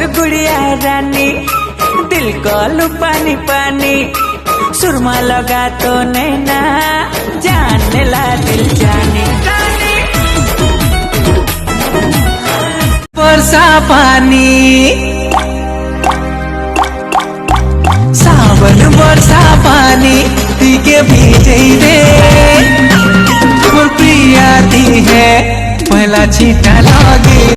मोर गुड़िया रानी, दिल को लू पानी पानी, सुरमा लगा तो नैना, जानने ला दिल जानी। वर्षा पानी सावन वर्षा पानी तीके भीजे दे, मोर प्रिया दी है पहला छीटा लगे।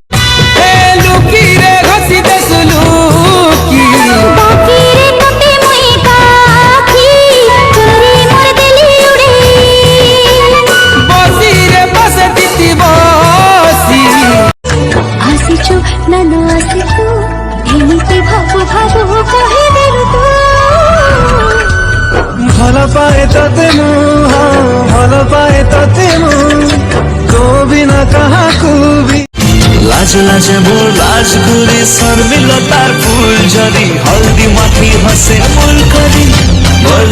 लुकी रे घसी दे सुलुकी, बाकी रे कटे मोई पाखी, चोरी मोर दिली उड़े, बसी रे बसे तिती बसी। आसिचो नानो आसिचो, एमिति भाबो भाबो कहे देलु तू। भल पाए तते मु, भल पाए तते मु, तो बिना कहा को भी। लाज लाज मोर लाज घुरी शर्मिला तार फूल झरी, हल्दी माथी हसे फूल करी मोर